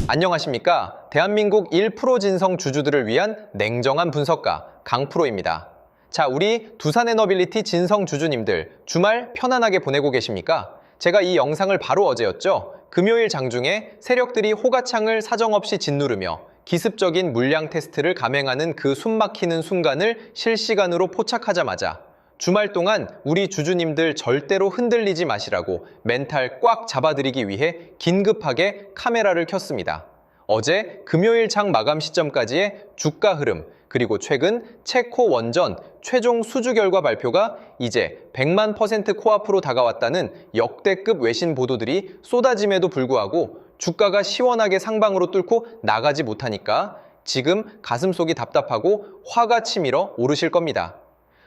안녕하십니까? 대한민국 1% 진성 주주들을 위한 냉정한 분석가 강프로입니다. 자, 우리 두산에너빌리티 진성 주주님들 주말 편안하게 보내고 계십니까? 제가 이 영상을 바로 어제였죠. 금요일 장중에 세력들이 호가창을 사정없이 짓누르며 기습적인 물량 테스트를 감행하는 그 숨막히는 순간을 실시간으로 포착하자마자 주말 동안 우리 주주님들 절대로 흔들리지 마시라고 멘탈 꽉 잡아드리기 위해 긴급하게 카메라를 켰습니다. 어제 금요일 장 마감 시점까지의 주가 흐름, 그리고 최근 체코 원전 최종 수주 결과 발표가 이제 100만 % 코앞으로 다가왔다는 역대급 외신 보도들이 쏟아짐에도 불구하고 주가가 시원하게 상방으로 뚫고 나가지 못하니까 지금 가슴속이 답답하고 화가 치밀어 오르실 겁니다.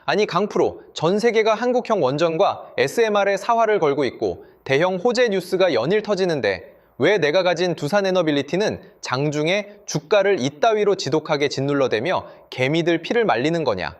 아니 강프로, 전 세계가 한국형 원전과 SMR에 사활을 걸고 있고 대형 호재 뉴스가 연일 터지는데 왜 내가 가진 두산에너빌리티는 장중에 주가를 이따위로 지독하게 짓눌러대며 개미들 피를 말리는 거냐?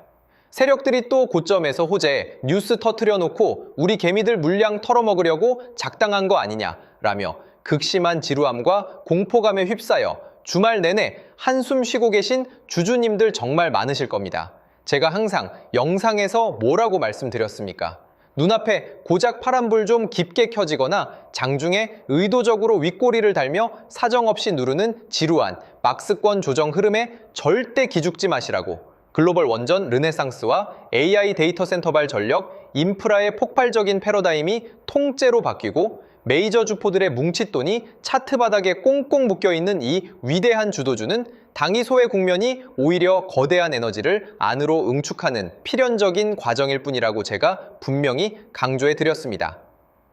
세력들이 또 고점에서 호재 뉴스 터트려 놓고 우리 개미들 물량 털어먹으려고 작당한 거 아니냐라며 극심한 지루함과 공포감에 휩싸여 주말 내내 한숨 쉬고 계신 주주님들 정말 많으실 겁니다. 제가 항상 영상에서 뭐라고 말씀드렸습니까? 눈앞에 고작 파란불 좀 깊게 켜지거나 장중에 의도적으로 윗꼬리를 달며 사정없이 누르는 지루한 박스권 조정 흐름에 절대 기죽지 마시라고. 글로벌 원전 르네상스와 AI 데이터 센터발 전력, 인프라의 폭발적인 패러다임이 통째로 바뀌고 메이저 주포들의 뭉칫돈이 차트 바닥에 꽁꽁 묶여있는 이 위대한 주도주는 당위소의 국면이 오히려 거대한 에너지를 안으로 응축하는 필연적인 과정일 뿐이라고 제가 분명히 강조해 드렸습니다.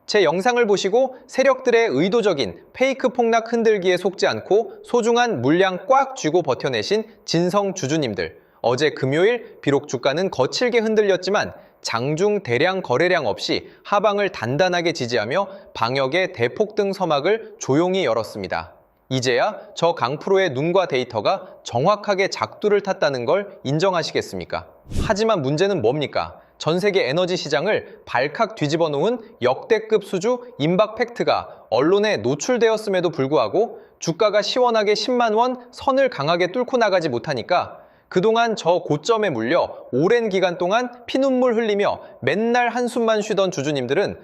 제 영상을 보시고 세력들의 의도적인 페이크 폭락 흔들기에 속지 않고 소중한 물량 꽉 쥐고 버텨내신 진성 주주님들, 어제 금요일 비록 주가는 거칠게 흔들렸지만 장중 대량 거래량 없이 하방을 단단하게 지지하며 방역의 대폭등 서막을 조용히 열었습니다. 이제야 저 강프로의 눈과 데이터가 정확하게 작두를 탔다는 걸 인정하시겠습니까? 하지만 문제는 뭡니까? 전 세계 에너지 시장을 발칵 뒤집어 놓은 역대급 수주 임박 팩트가 언론에 노출되었음에도 불구하고 주가가 시원하게 10만 원 선을 강하게 뚫고 나가지 못하니까 그동안 저 고점에 물려 오랜 기간 동안 피눈물 흘리며 맨날 한숨만 쉬던 주주님들은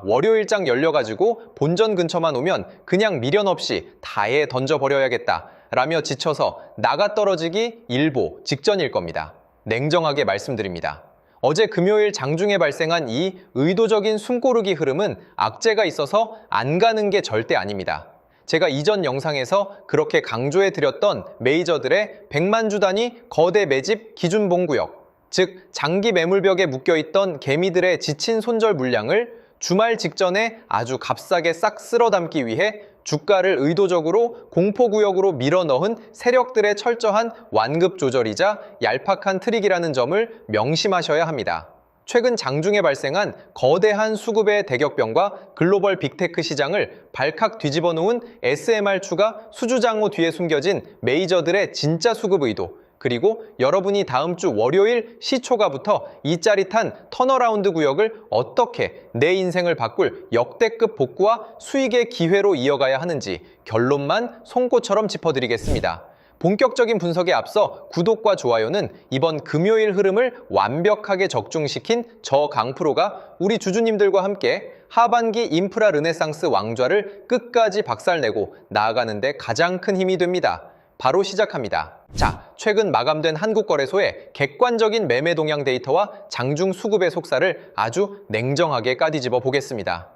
월요일장 열려가지고 본전 근처만 오면 그냥 미련 없이 다에 던져버려야겠다 라며 지쳐서 나가 떨어지기 일보 직전일 겁니다. 냉정하게 말씀드립니다. 어제 금요일 장중에 발생한 이 의도적인 숨고르기 흐름은 악재가 있어서 안 가는 게 절대 아닙니다. 제가 이전 영상에서 그렇게 강조해 드렸던 메이저들의 100만 주 단위 거대 매집 기준 봉구역, 즉 장기 매물벽에 묶여있던 개미들의 지친 손절 물량을 주말 직전에 아주 값싸게 싹 쓸어 담기 위해 주가를 의도적으로 공포구역으로 밀어넣은 세력들의 철저한 완급 조절이자 얄팍한 트릭이라는 점을 명심하셔야 합니다. 최근 장중에 발생한 거대한 수급의 대격변과 글로벌 빅테크 시장을 발칵 뒤집어 놓은 SMR추가 수주장호 뒤에 숨겨진 메이저들의 진짜 수급 의도, 그리고 여러분이 다음 주 월요일 시초가부터 이 짜릿한 턴어라운드 구역을 어떻게 내 인생을 바꿀 역대급 복구와 수익의 기회로 이어가야 하는지 결론만 송곳처럼 짚어드리겠습니다. 본격적인 분석에 앞서 구독과 좋아요는 이번 금요일 흐름을 완벽하게 적중시킨 저 강프로가 우리 주주님들과 함께 하반기 인프라 르네상스 왕좌를 끝까지 박살내고 나아가는 데 가장 큰 힘이 됩니다. 바로 시작합니다. 자, 최근 마감된 한국거래소의 객관적인 매매 동향 데이터와 장중 수급의 속살을 아주 냉정하게 까뒤집어 보겠습니다.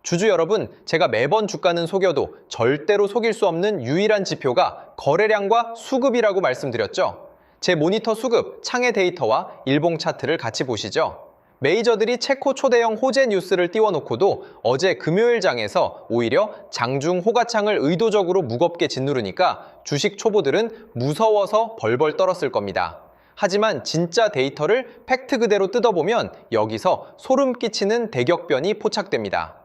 주주 여러분, 제가 매번 주가는 속여도 절대로 속일 수 없는 유일한 지표가 거래량과 수급이라고 말씀드렸죠. 제 모니터 수급, 창의 데이터와 일봉 차트를 같이 보시죠. 메이저들이 체코 초대형 호재 뉴스를 띄워놓고도 어제 금요일 장에서 오히려 장중 호가창을 의도적으로 무겁게 짓누르니까 주식 초보들은 무서워서 벌벌 떨었을 겁니다. 하지만 진짜 데이터를 팩트 그대로 뜯어보면 여기서 소름 끼치는 대격변이 포착됩니다.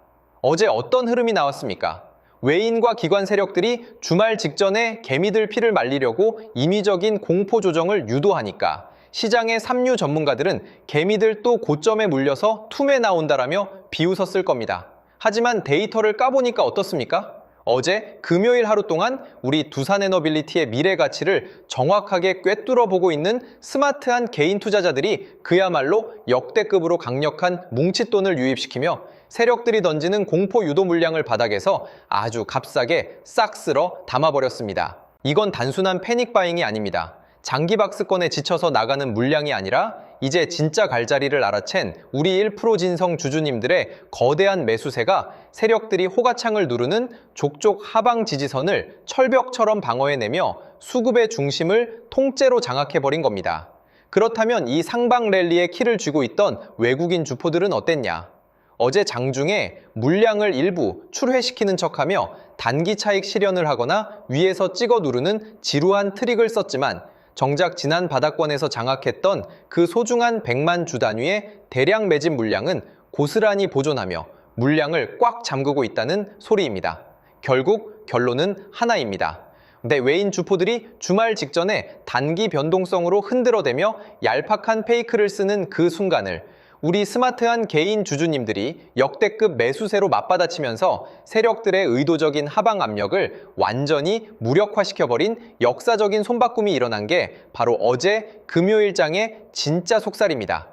어제 어떤 흐름이 나왔습니까? 외인과 기관 세력들이 주말 직전에 개미들 피를 말리려고 임의적인 공포 조정을 유도하니까 시장의 삼류 전문가들은 개미들 또 고점에 물려서 툼에 나온다라며 비웃었을 겁니다. 하지만 데이터를 까보니까 어떻습니까? 어제 금요일 하루 동안 우리 두산에너빌리티의 미래 가치를 정확하게 꿰뚫어 보고 있는 스마트한 개인 투자자들이 그야말로 역대급으로 강력한 뭉칫돈을 유입시키며 세력들이 던지는 공포 유도 물량을 바닥에서 아주 값싸게 싹 쓸어 담아버렸습니다. 이건 단순한 패닉 바잉이 아닙니다. 장기 박스권에 지쳐서 나가는 물량이 아니라 이제 진짜 갈자리를 알아챈 우리 1% 진성 주주님들의 거대한 매수세가 세력들이 호가창을 누르는 족족 하방 지지선을 철벽처럼 방어해내며 수급의 중심을 통째로 장악해버린 겁니다. 그렇다면 이 상방 랠리의 키를 쥐고 있던 외국인 주포들은 어땠냐? 어제 장중에 물량을 일부 출회시키는 척하며 단기 차익 실현을 하거나 위에서 찍어 누르는 지루한 트릭을 썼지만 정작 지난 바닥권에서 장악했던 그 소중한 100만 주 단위의 대량 매집 물량은 고스란히 보존하며 물량을 꽉 잠그고 있다는 소리입니다. 결국 결론은 하나입니다. 외인 주포들이 주말 직전에 단기 변동성으로 흔들어대며 얄팍한 페이크를 쓰는 그 순간을 우리 스마트한 개인 주주님들이 역대급 매수세로 맞받아치면서 세력들의 의도적인 하방 압력을 완전히 무력화시켜버린 역사적인 손바꿈이 일어난 게 바로 어제 금요일장의 진짜 속살입니다.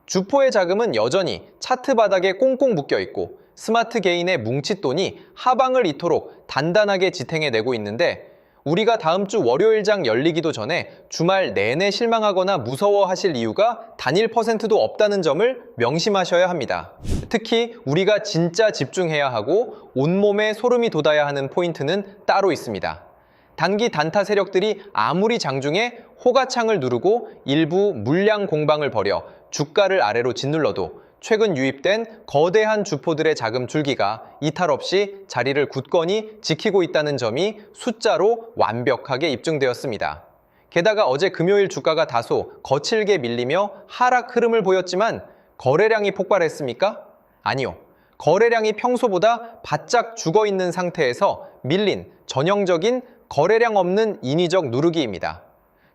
주포의 자금은 여전히 차트 바닥에 꽁꽁 묶여있고 스마트 개인의 뭉칫돈이 하방을 이토록 단단하게 지탱해내고 있는데 우리가 다음 주 월요일장 열리기도 전에 주말 내내 실망하거나 무서워하실 이유가 단일 %도 없다는 점을 명심하셔야 합니다. 특히 우리가 진짜 집중해야 하고 온몸에 소름이 돋아야 하는 포인트는 따로 있습니다. 단기 단타 세력들이 아무리 장중에 호가창을 누르고 일부 물량 공방을 벌여 주가를 아래로 짓눌러도 최근 유입된 거대한 주포들의 자금 줄기가 이탈 없이 자리를 굳건히 지키고 있다는 점이 숫자로 완벽하게 입증되었습니다. 게다가 어제 금요일 주가가 다소 거칠게 밀리며 하락 흐름을 보였지만 거래량이 폭발했습니까? 아니요. 거래량이 평소보다 바짝 죽어있는 상태에서 밀린 전형적인 거래량 없는 인위적 누르기입니다.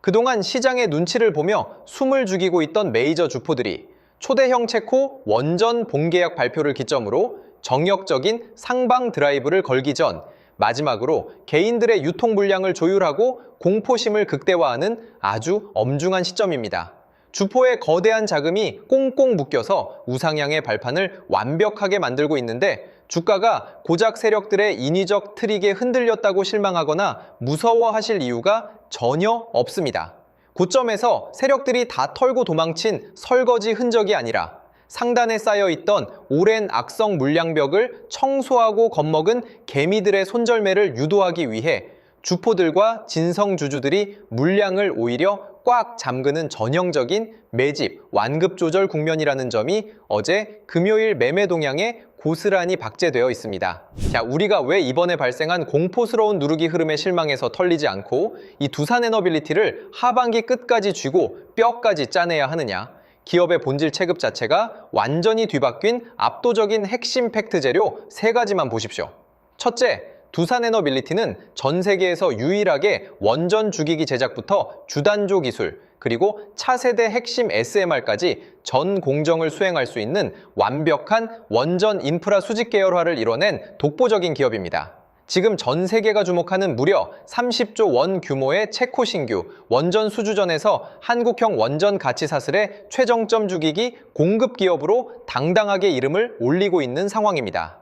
그동안 시장의 눈치를 보며 숨을 죽이고 있던 메이저 주포들이 초대형 체코 원전 본계약 발표를 기점으로 정역적인 상방 드라이브를 걸기 전 마지막으로 개인들의 유통 물량을 조율하고 공포심을 극대화하는 아주 엄중한 시점입니다. 주포의 거대한 자금이 꽁꽁 묶여서 우상향의 발판을 완벽하게 만들고 있는데 주가가 고작 세력들의 인위적 트릭에 흔들렸다고 실망하거나 무서워하실 이유가 전혀 없습니다. 고점에서 세력들이 다 털고 도망친 설거지 흔적이 아니라 상단에 쌓여있던 오랜 악성 물량벽을 청소하고 겁먹은 개미들의 손절매를 유도하기 위해 주포들과 진성주주들이 물량을 오히려 꽉 잠그는 전형적인 매집, 완급 조절 국면이라는 점이 어제 금요일 매매 동향에 고스란히 박제되어 있습니다. 자, 우리가 왜 이번에 발생한 공포스러운 누르기 흐름에 실망해서 털리지 않고 이 두산에너빌리티를 하반기 끝까지 쥐고 뼈까지 짜내야 하느냐? 기업의 본질 체급 자체가 완전히 뒤바뀐 압도적인 핵심 팩트 재료 3가지만 보십시오. 첫째, 두산에너빌리티는 전 세계에서 유일하게 원전 주기기 제작부터 주단조 기술, 그리고 차세대 핵심 SMR까지 전 공정을 수행할 수 있는 완벽한 원전 인프라 수직 계열화를 이뤄낸 독보적인 기업입니다. 지금 전 세계가 주목하는 무려 30조 원 규모의 체코 신규 원전 수주전에서 한국형 원전 가치 사슬의 최정점 주기기 공급 기업으로 당당하게 이름을 올리고 있는 상황입니다.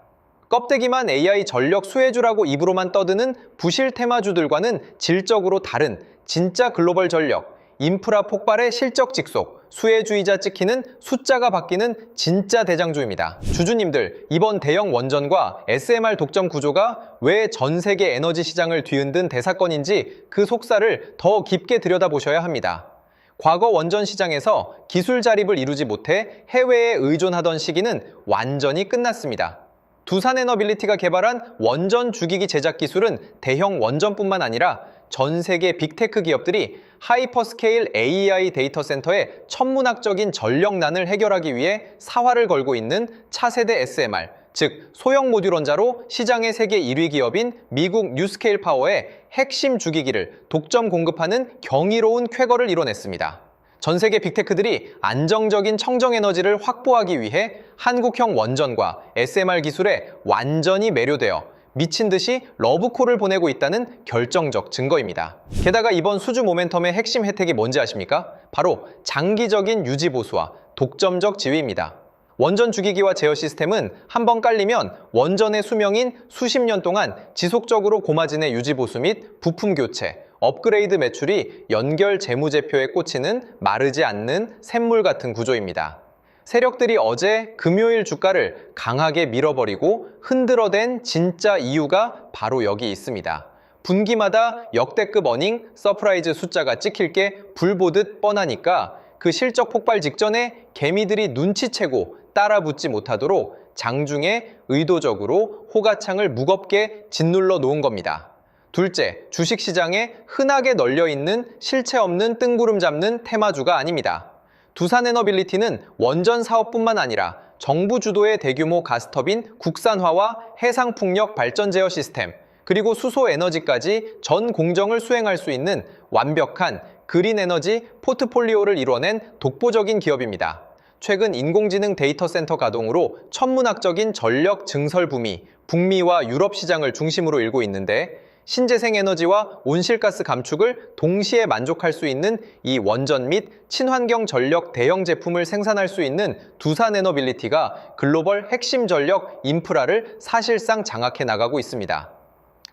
껍데기만 AI 전력 수혜주라고 입으로만 떠드는 부실 테마주들과는 질적으로 다른 진짜 글로벌 전력, 인프라 폭발의 실적 직속, 수혜주의자 찍히는 숫자가 바뀌는 진짜 대장주입니다. 주주님들, 이번 대형 원전과 SMR 독점 구조가 왜 전 세계 에너지 시장을 뒤흔든 대사건인지 그 속살을 더 깊게 들여다보셔야 합니다. 과거 원전 시장에서 기술 자립을 이루지 못해 해외에 의존하던 시기는 완전히 끝났습니다. 두산에너빌리티가 개발한 원전 주기기 제작 기술은 대형 원전뿐만 아니라 전 세계 빅테크 기업들이 하이퍼스케일 AI 데이터 센터의 천문학적인 전력난을 해결하기 위해 사활을 걸고 있는 차세대 SMR, 즉 소형 모듈 원자로 시장의 세계 1위 기업인 미국 뉴스케일 파워의 핵심 주기기를 독점 공급하는 경이로운 쾌거를 이뤄냈습니다. 전 세계 빅테크들이 안정적인 청정에너지를 확보하기 위해 한국형 원전과 SMR 기술에 완전히 매료되어 미친 듯이 러브콜을 보내고 있다는 결정적 증거입니다. 게다가 이번 수주 모멘텀의 핵심 혜택이 뭔지 아십니까? 바로 장기적인 유지 보수와 독점적 지위입니다. 원전 주기기와 제어 시스템은 한번 깔리면 원전의 수명인 수십 년 동안 지속적으로 고마진의 유지 보수 및 부품 교체, 업그레이드 매출이 연결 재무제표에 꽂히는 마르지 않는 샘물 같은 구조입니다. 세력들이 어제 금요일 주가를 강하게 밀어버리고 흔들어댄 진짜 이유가 바로 여기 있습니다. 분기마다 역대급 어닝, 서프라이즈 숫자가 찍힐 게 불보듯 뻔하니까 그 실적 폭발 직전에 개미들이 눈치채고 따라붙지 못하도록 장중에 의도적으로 호가창을 무겁게 짓눌러 놓은 겁니다. 둘째, 주식시장에 흔하게 널려있는 실체 없는 뜬구름 잡는 테마주가 아닙니다. 두산에너빌리티는 원전 사업뿐만 아니라 정부 주도의 대규모 가스터빈 국산화와 해상풍력 발전 제어 시스템, 그리고 수소에너지까지 전 공정을 수행할 수 있는 완벽한 그린에너지 포트폴리오를 이뤄낸 독보적인 기업입니다. 최근 인공지능 데이터 센터 가동으로 천문학적인 전력 증설 붐이 북미와 유럽 시장을 중심으로 일고 있는데 신재생 에너지와 온실가스 감축을 동시에 만족할 수 있는 이 원전 및 친환경 전력 대형 제품을 생산할 수 있는 두산에너빌리티가 글로벌 핵심 전력 인프라를 사실상 장악해 나가고 있습니다.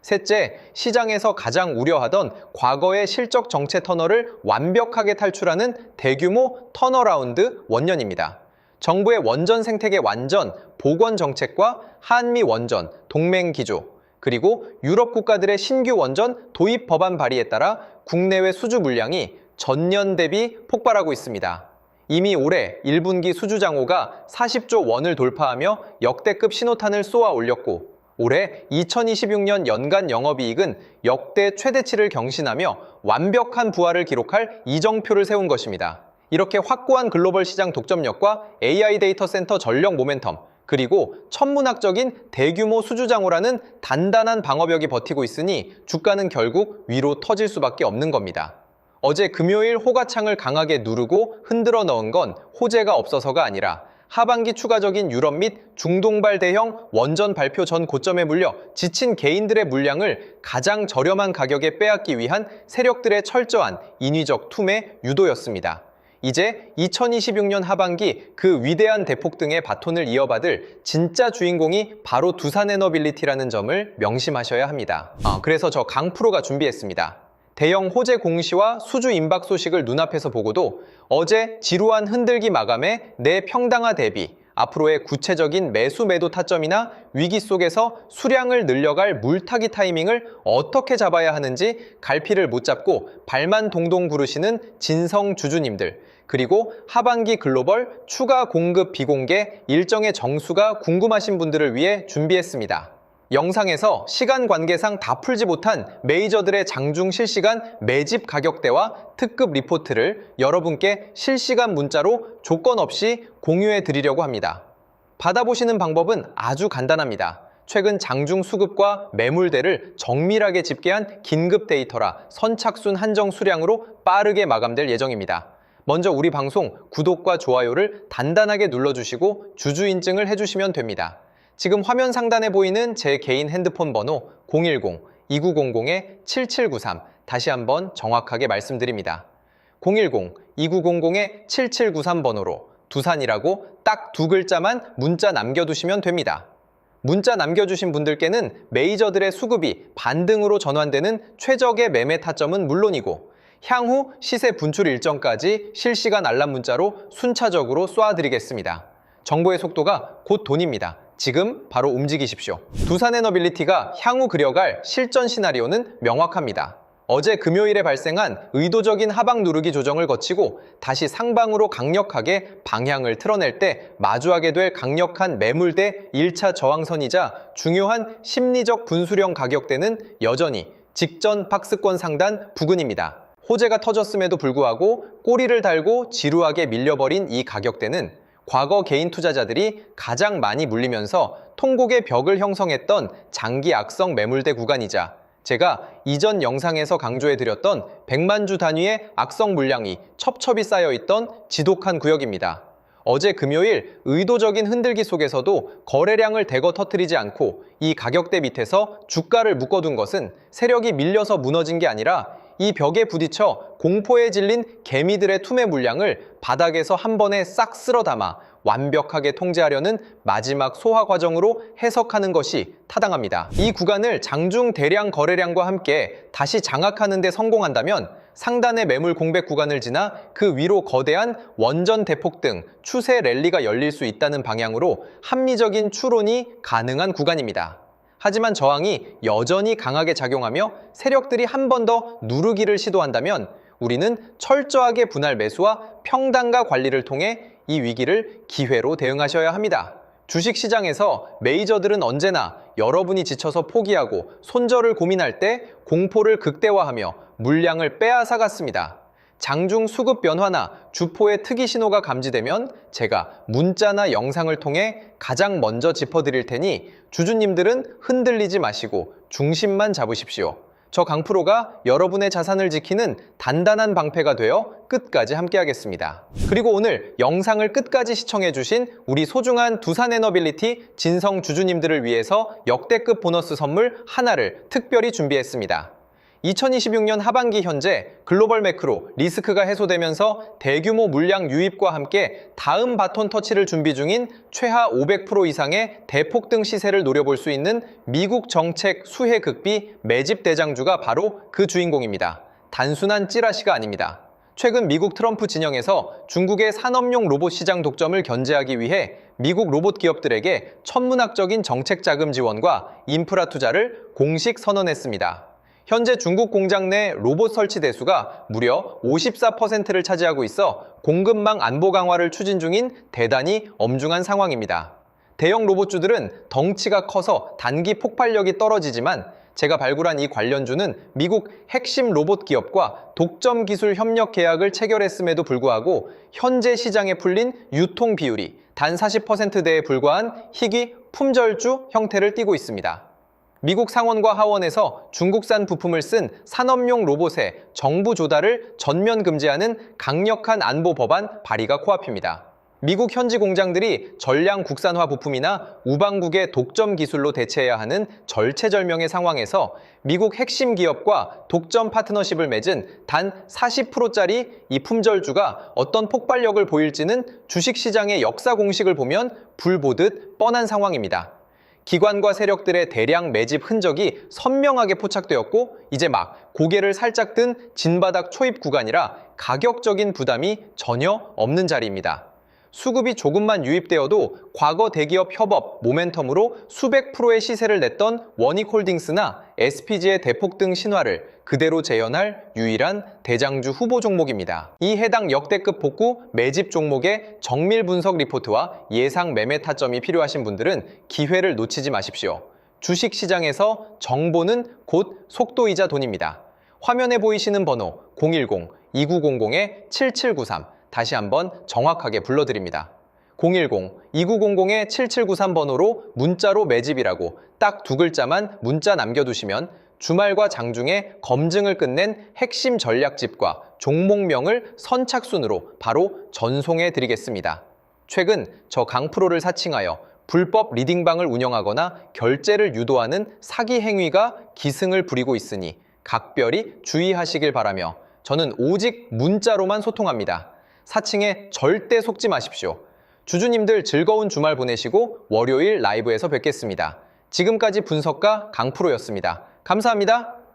셋째, 시장에서 가장 우려하던 과거의 실적 정체 터널을 완벽하게 탈출하는 대규모 턴어라운드 원년입니다. 정부의 원전 생태계 완전, 복원 정책과 한미 원전, 동맹 기조, 그리고 유럽 국가들의 신규 원전 도입 법안 발의에 따라 국내외 수주 물량이 전년 대비 폭발하고 있습니다. 이미 올해 1분기 수주 장호가 40조 원을 돌파하며 역대급 신호탄을 쏘아 올렸고 올해 2026년 연간 영업이익은 역대 최대치를 경신하며 완벽한 부활을 기록할 이정표를 세운 것입니다. 이렇게 확고한 글로벌 시장 독점력과 AI 데이터 센터 전력 모멘텀, 그리고 천문학적인 대규모 수주장호라는 단단한 방어벽이 버티고 있으니 주가는 결국 위로 터질 수밖에 없는 겁니다. 어제 금요일 호가창을 강하게 누르고 흔들어 넣은 건 호재가 없어서가 아니라 하반기 추가적인 유럽 및 중동발 대형 원전 발표 전 고점에 물려 지친 개인들의 물량을 가장 저렴한 가격에 빼앗기 위한 세력들의 철저한 인위적 투매 유도였습니다. 이제 2026년 하반기 그 위대한 대폭 등의 바톤을 이어받을 진짜 주인공이 바로 두산에너빌리티라는 점을 명심하셔야 합니다. 그래서 저 강프로가 준비했습니다. 대형 호재 공시와 수주 임박 소식을 눈앞에서 보고도 어제 지루한 흔들기 마감에 내 평당화 대비 앞으로의 구체적인 매수 매도 타점이나 위기 속에서 수량을 늘려갈 물타기 타이밍을 어떻게 잡아야 하는지 갈피를 못 잡고 발만 동동 구르시는 진성 주주님들, 그리고 하반기 글로벌 추가 공급 비공개 일정의 정수가 궁금하신 분들을 위해 준비했습니다. 영상에서 시간 관계상 다 풀지 못한 메이저들의 장중 실시간 매집 가격대와 특급 리포트를 여러분께 실시간 문자로 조건 없이 공유해 드리려고 합니다. 받아보시는 방법은 아주 간단합니다. 최근 장중 수급과 매물대를 정밀하게 집계한 긴급 데이터라 선착순 한정 수량으로 빠르게 마감될 예정입니다. 먼저 우리 방송 구독과 좋아요를 단단하게 눌러주시고 주주 인증을 해주시면 됩니다. 지금 화면 상단에 보이는 제 개인 핸드폰 번호 010-2900-7793 다시 한번 정확하게 말씀드립니다. 010-2900-7793 번호로 두산이라고 딱 두 글자만 문자 남겨두시면 됩니다. 문자 남겨주신 분들께는 메이저들의 수급이 반등으로 전환되는 최적의 매매 타점은 물론이고 향후 시세 분출 일정까지 실시간 알람 문자로 순차적으로 쏘아드리겠습니다. 정보의 속도가 곧 돈입니다. 지금 바로 움직이십시오. 두산에너빌리티가 향후 그려갈 실전 시나리오는 명확합니다. 어제 금요일에 발생한 의도적인 하방 누르기 조정을 거치고 다시 상방으로 강력하게 방향을 틀어낼 때 마주하게 될 강력한 매물대 1차 저항선이자 중요한 심리적 분수령 가격대는 여전히 직전 박스권 상단 부근입니다. 호재가 터졌음에도 불구하고 꼬리를 달고 지루하게 밀려버린 이 가격대는 과거 개인 투자자들이 가장 많이 물리면서 통곡의 벽을 형성했던 장기 악성 매물대 구간이자 제가 이전 영상에서 강조해드렸던 100만 주 단위의 악성 물량이 첩첩이 쌓여있던 지독한 구역입니다. 어제 금요일 의도적인 흔들기 속에서도 거래량을 대거 터뜨리지 않고 이 가격대 밑에서 주가를 묶어둔 것은 세력이 밀려서 무너진 게 아니라 이 벽에 부딪혀 공포에 질린 개미들의 투매 물량을 바닥에서 한 번에 싹 쓸어 담아 완벽하게 통제하려는 마지막 소화 과정으로 해석하는 것이 타당합니다. 이 구간을 장중 대량 거래량과 함께 다시 장악하는 데 성공한다면 상단의 매물 공백 구간을 지나 그 위로 거대한 원전 대폭 등 추세 랠리가 열릴 수 있다는 방향으로 합리적인 추론이 가능한 구간입니다. 하지만 저항이 여전히 강하게 작용하며 세력들이 한 번 더 누르기를 시도한다면 우리는 철저하게 분할 매수와 평단가 관리를 통해 이 위기를 기회로 대응하셔야 합니다. 주식시장에서 메이저들은 언제나 여러분이 지쳐서 포기하고 손절을 고민할 때 공포를 극대화하며 물량을 빼앗아 갔습니다. 장중 수급 변화나 주포의 특이 신호가 감지되면 제가 문자나 영상을 통해 가장 먼저 짚어드릴 테니 주주님들은 흔들리지 마시고 중심만 잡으십시오. 저 강프로가 여러분의 자산을 지키는 단단한 방패가 되어 끝까지 함께하겠습니다. 그리고 오늘 영상을 끝까지 시청해주신 우리 소중한 두산에너빌리티 진성 주주님들을 위해서 역대급 보너스 선물 하나를 특별히 준비했습니다. 2026년 하반기 현재 글로벌 매크로 리스크가 해소되면서 대규모 물량 유입과 함께 다음 바톤 터치를 준비 중인 최하 500% 이상의 대폭등 시세를 노려볼 수 있는 미국 정책 수혜 극비 매집 대장주가 바로 그 주인공입니다. 단순한 찌라시가 아닙니다. 최근 미국 트럼프 진영에서 중국의 산업용 로봇 시장 독점을 견제하기 위해 미국 로봇 기업들에게 천문학적인 정책 자금 지원과 인프라 투자를 공식 선언했습니다. 현재 중국 공장 내 로봇 설치 대수가 무려 54%를 차지하고 있어 공급망 안보 강화를 추진 중인 대단히 엄중한 상황입니다. 대형 로봇주들은 덩치가 커서 단기 폭발력이 떨어지지만 제가 발굴한 이 관련주는 미국 핵심 로봇 기업과 독점 기술 협력 계약을 체결했음에도 불구하고 현재 시장에 풀린 유통 비율이 단 40%대에 불과한 희귀 품절주 형태를 띠고 있습니다. 미국 상원과 하원에서 중국산 부품을 쓴 산업용 로봇의 정부 조달을 전면 금지하는 강력한 안보 법안 발의가 코앞입니다. 미국 현지 공장들이 전량 국산화 부품이나 우방국의 독점 기술로 대체해야 하는 절체절명의 상황에서 미국 핵심 기업과 독점 파트너십을 맺은 단 40%짜리 이 품절주가 어떤 폭발력을 보일지는 주식시장의 역사 공식을 보면 불보듯 뻔한 상황입니다. 기관과 세력들의 대량 매집 흔적이 선명하게 포착되었고 이제 막 고개를 살짝 든 진바닥 초입 구간이라 가격적인 부담이 전혀 없는 자리입니다. 수급이 조금만 유입되어도 과거 대기업 협업, 모멘텀으로 수백 프로의 시세를 냈던 원익홀딩스나 SPG의 대폭등 신화를 그대로 재현할 유일한 대장주 후보 종목입니다. 이 해당 역대급 복구 매집 종목의 정밀 분석 리포트와 예상 매매 타점이 필요하신 분들은 기회를 놓치지 마십시오. 주식시장에서 정보는 곧 속도이자 돈입니다. 화면에 보이시는 번호 010-2900-7793 다시 한번 정확하게 불러드립니다. 010-2900-7793번호로 문자로 매집이라고 딱 두 글자만 문자 남겨두시면 주말과 장중에 검증을 끝낸 핵심 전략집과 종목명을 선착순으로 바로 전송해 드리겠습니다. 최근 저 강프로를 사칭하여 불법 리딩방을 운영하거나 결제를 유도하는 사기 행위가 기승을 부리고 있으니 각별히 주의하시길 바라며 저는 오직 문자로만 소통합니다. 사칭에 절대 속지 마십시오. 주주님들 즐거운 주말 보내시고 월요일 라이브에서 뵙겠습니다. 지금까지 분석가 강프로였습니다. 감사합니다.